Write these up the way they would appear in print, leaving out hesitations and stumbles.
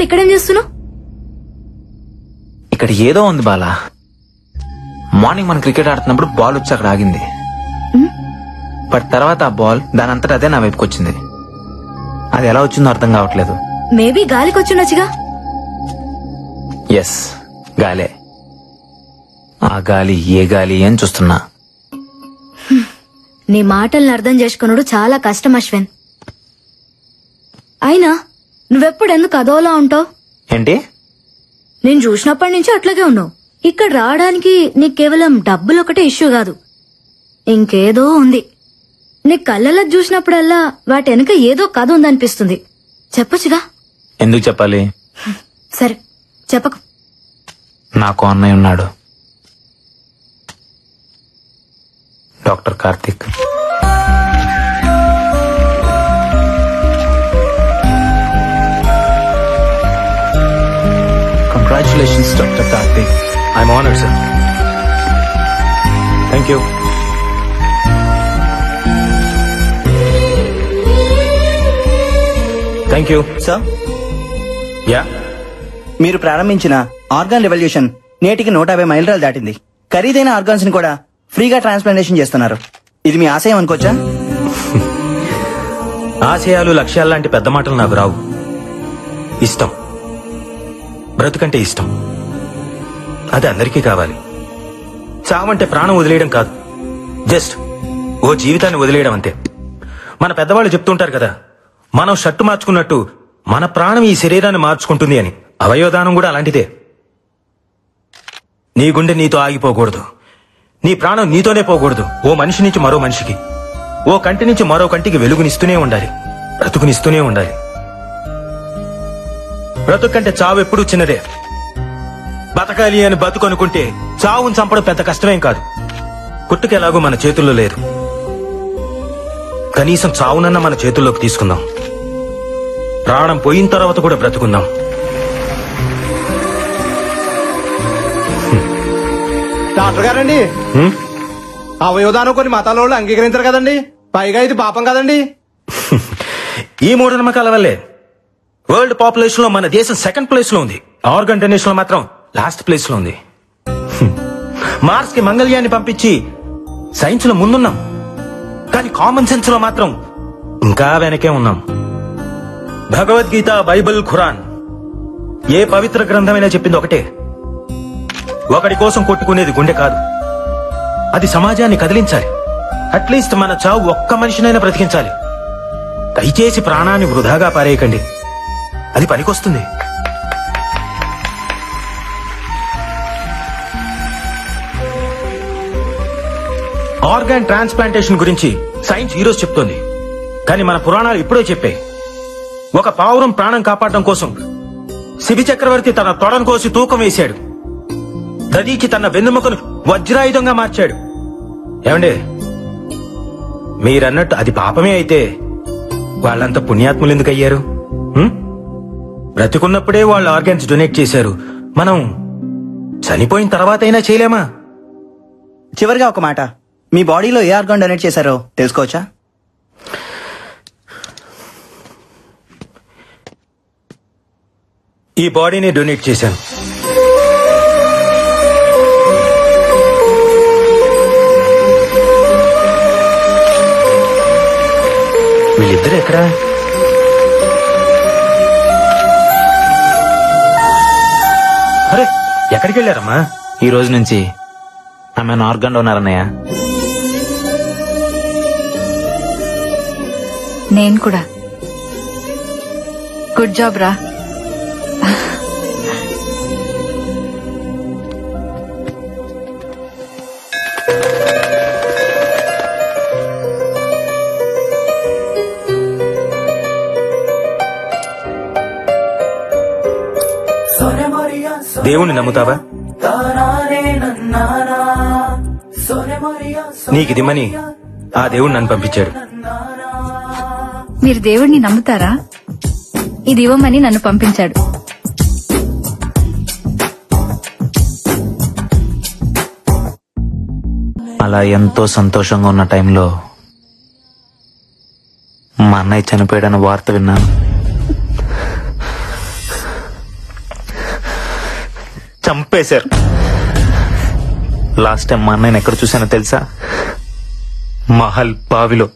లోపల ఇక్కడేం చేస్తున్నావు? ఇక్కడ ఏదో ఉంది బాలా. మార్నింగ్ మనం క్రికెట్ ఆడుతున్నప్పుడు బాల్ వచ్చి అక్కడ ఆగింది. బట్ తర్వాత ఆ బాల్ దాని అంతటా అదే నా వైపుకి వచ్చింది. అది ఎలా వచ్చిందో అర్థం కావట్లేదు. మేబీ గాలికి వచ్చిండొచ్చుగా. ఎస్, గాలే. ఆ గాలి ఏ గాలి అని చూస్తున్నా. నీ మాటల్ని అర్థం చేసుకున్నాడు చాలా కష్టం అశ్విన్. అయినా నువ్వెప్పుడు ఎందుకు అదోలా ఉంటావు? ఏంటి? నేను చూసినప్పటి నుంచి అట్లాగే ఉన్నావు. ఇక్కడ రావడానికి నీకు కేవలం డబ్బులు ఒకటే ఇష్యూ కాదు, ఇంకేదో ఉంది. నీ కళ్ళలో చూసినప్పుడల్లా వాటి వెనక ఏదో కథ ఉందనిపిస్తుంది. చెప్పొచ్చుగా. ఎందుకు చెప్పాలి? సరే చెప్పకు. నాకు అన్నయ్య ఉన్నాడు, doctor Karthik. Congratulations, Dr. Karthik. I'm honored, sir. Thank you. Thank you. Sir, Yeah? మీరు ప్రారంభించిన ఆర్గాన్ రెవల్యూషన్ నేటికి 150 మైలురాలు దాటింది. ఖరీదైన ఆర్గాన్స్ ని కూడా ఫ్రీగా ట్రాన్స్ప్లాంటేషన్ చేస్తున్నారు. ఇది మీ ఆశయం అనుకోవచ్చా? ఆశయాలు, లక్ష్యాలు లాంటి పెద్ద మాటలు నాకు రావు. ఇష్టం, బ్రతుకంటే ఇష్టం. అది అందరికీ కావాలి. చావంటే ప్రాణం వదిలేయడం కాదు, జస్ట్ ఓ జీవితాన్ని వదిలేయడం అంతే. మన పెద్దవాళ్ళు చెప్తుంటారు కదా, మనం షర్టు మార్చుకున్నట్టు మన ప్రాణం ఈ శరీరాన్ని మార్చుకుంటుంది అని. అవయవదానం కూడా అలాంటిదే. నీ గుండె నీతో ఆగిపోకూడదు, నీ ప్రాణం నీతోనే పోకూడదు. ఓ మనిషి నుంచి మరో మనిషికి, ఓ కంటి నుంచి మరో కంటికి వెలుగునిస్తూనే ఉండాలి, బ్రతుకునిస్తూనే ఉండాలి. బ్రతుకంటే చావు ఎప్పుడూ చిన్నదే. బతకాలి అని బతుకు అనుకుంటే చావును చంపడం పెద్ద కష్టమేం కాదు. కుట్టుకెలాగూ మన చేతుల్లో లేదు. కనీసం చావునన్నా మన చేతుల్లోకి తీసుకుందాం. ప్రాణం పోయిన తర్వాత కూడా బ్రతుకుందాం. డాక్టర్ గారండి, అవయవదానం కొన్ని మతాల వాళ్ళు అంగీకరించారు కదండి, పైగా ఇది పాపం కదండి. ఈ మూఢనమ్మకాల వల్లే వరల్డ్ పాపులేషన్ లో మన దేశం సెకండ్ ప్లేస్ లో ఉంది. ఆర్గన్ డొనేషన్ లో మాత్రం లాస్ట్ ప్లేస్ లో ఉంది. మార్స్ కి మంగళ్యాన్ని పంపించి సైన్స్ లో ముందున్నాం, కానీ కామన్ సెన్స్ లో మాత్రం ఇంకా వెనకే ఉన్నాం. భగవద్గీత, బైబిల్, ఖురాన్ ఏ పవిత్ర గ్రంథమైనా చెప్పింది ఒకటే, ఒకడి కోసం కొట్టుకునేది గుండె కాదు, అది సమాజాన్ని కదిలించాలి. అట్లీస్ట్ మన చావు ఒక్క మనిషినైనా బ్రతికించాలి. దయచేసి ప్రాణాన్ని వృధాగా పారేయకండి, అది పనికొస్తుంది. ఆర్గాన్ ట్రాన్స్ప్లాంటేషన్ గురించి సైన్స్ ఈరోజు చెప్తోంది, కానీ మన పురాణాలు ఇప్పుడే చెప్పాయి. ఒక పావురం ప్రాణం కాపాడడం కోసం శిబి చక్రవర్తి తన తొడను కోసి తూకం వేశాడు. దదీచి తన వెన్నెముకను వజ్రాయుధంగా మార్చాడు. ఏమండే, మీరన్నట్టు అది పాపమే అయితే వాళ్ళంతా పుణ్యాత్ములు ఎందుకు అయ్యారు? బ్రతికున్నప్పుడే వాళ్ళు ఆర్గాన్స్ డొనేట్ చేశారు, మనం చనిపోయిన తర్వాత అయినా చేయలేమా? చివరిగా ఒక మాట, మీ బాడీలో ఏ ఆర్గాన్ డొనేట్ చేశారో తెలుసుకోవచ్చా? ఈ బాడీని డొనేట్ చేశాను. వీళ్ళిద్దరు ఎక్కడా? అరే, ఎక్కడికి వెళ్ళారమ్మా? ఈ రోజు నుంచి ఆమె ఆర్గాన్ డోనర్ అన్నయ్య. నేను కూడా. గుడ్ జాబ్ రా. దేవుణ్ణి నమ్ముతావా? నీకిదిమ్మని ఆ దేవుడు నన్ను పంపించాడు. మీరు దేవుడిని నమ్ముతారా? ఇది ఇవ్వమని నన్ను పంపించాడు. అలా ఎంతో సంతోషంగా ఉన్న టైంలో మా అన్నయ్య చనిపోయాడన్న వార్త విన్నాను. చంపేశారు. లాస్ట్ టైం మా అన్నయ్యని ఎక్కడ చూసానో తెలుసా? మహల్ బావిలో.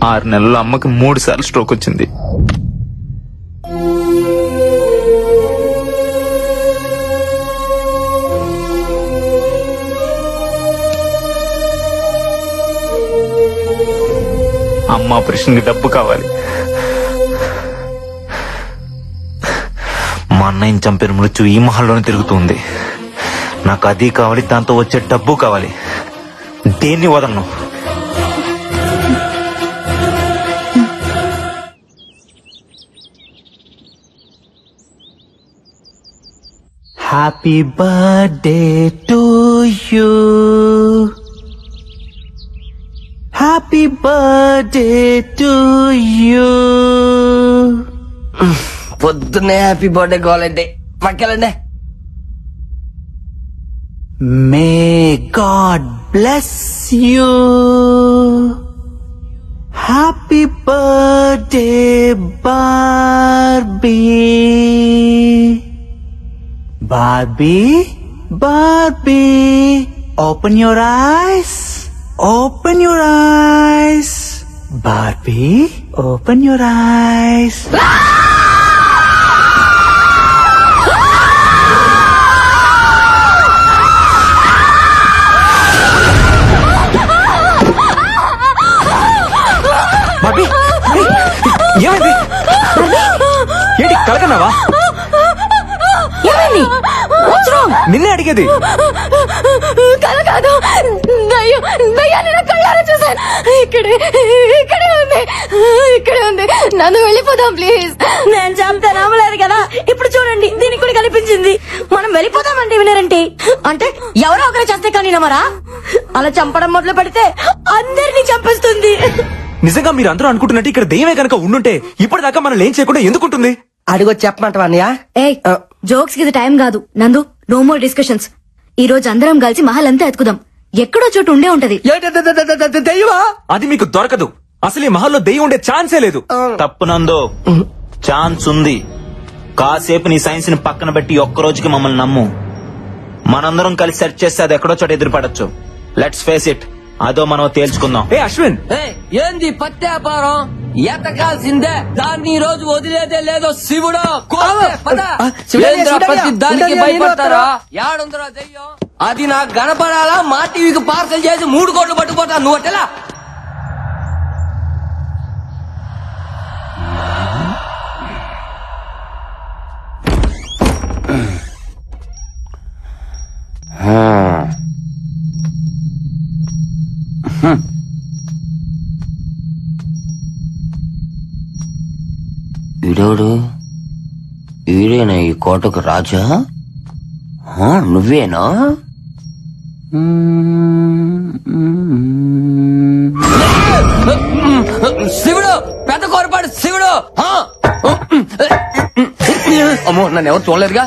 ఆరు నెలల్లో అమ్మకి 3 సార్లు స్ట్రోక్ వచ్చింది. అమ్మ ఆపరేషన్కి డబ్బు కావాలి. మా అన్నయ్యని చంపిన మృత్యు ఈ మహల్లోనే తిరుగుతుంది. నాకు అది కావాలి, దాంతో వచ్చే డబ్బు కావాలి. దేన్ని వదలను. Happy birthday to you. Happy birthday to you. పొద్దున్నే హ్యాపీ బర్త్డే కావాలంటే పక్కెళ్ళండి. May God bless you. Happy birthday, Barbie. Barbie, Barbie, open your eyes. Open your eyes. Barbie, open your eyes. Barbie, ఏమైంది? ఏంటి కలకన్నావా? నిన్నే అడిగేది. కల కాదు, దయ్యాన్ని నా కళ్ళారా చూసాను. ఇక్కడే ఉంది. నన్ను వెళ్ళిపోదాం ప్లీజ్. నేను చంపితే నమ్మలేదు కదా, ఇప్పుడు చూడండి దీనికి కూడా కనిపించింది. మనం వెళ్ళిపోదామంటే వినరంటే, అంటే ఎవరో ఒకరు చేస్తే కానీ నమ్మరా? అలా చంపడం మొదలు పెడితే అందరినీ చంపేస్తుంది. నిజంగా మీరు అందరూ అనుకుంటున్నట్టు ఇక్కడ దెయ్యమే కనుక ఉండుంటే ఇప్పటిదాకా మనం ఏం చేయకుండా ఎందుకుంటుంది? అడిగో చెప్పమంటావా అన్నయ్య? జోక్స్ కి ఇది టైం కాదు నందు. No more discussions. ఈ రోజు అందరం కలిసి మహల్ అంతా ఎత్తుకుదాం. ఎక్కడో చోటు ఉండే ఉంటది. అది మీకు దొరకదు. అసలు ఈ మహల్లో దెయ్యం ఉండే ఛాన్సే లేదు. తప్పునందో ఛాన్స్ ఉంది. కాసేపు నీ సైన్స్ ని పక్కన పెట్టి ఒక్క రోజుకి మమ్మల్ని నమ్ము. మనందరం కలిసి సెర్చ్ చేస్తే అది ఎక్కడో చోట ఎదురుపడచ్చు. Let's face it. అదో మనం తేల్చుకుందాం. ఏ అశ్విన్, ఏంది పత్యాపారం? ఎతకాల్సిందే, దాన్ని ఈ రోజు వదిలేదే లేదో. శివుడు దానికి భయపడతారా? యాడుందరా దెయ్యం? అది నాకు కనపడాలా? మా టీవీకి పార్సల్ చేసి 3 కోట్లు పట్టుకుపోతా. నువ్వు అట్టెలా? వీడోడు వీడేనా ఈ కోటకు రాజా? నువ్వేనా? శివుడు, పెద్ద కోరపాడు శివుడు. అమ్మో, నన్ను ఎవరు చూడలేదుగా.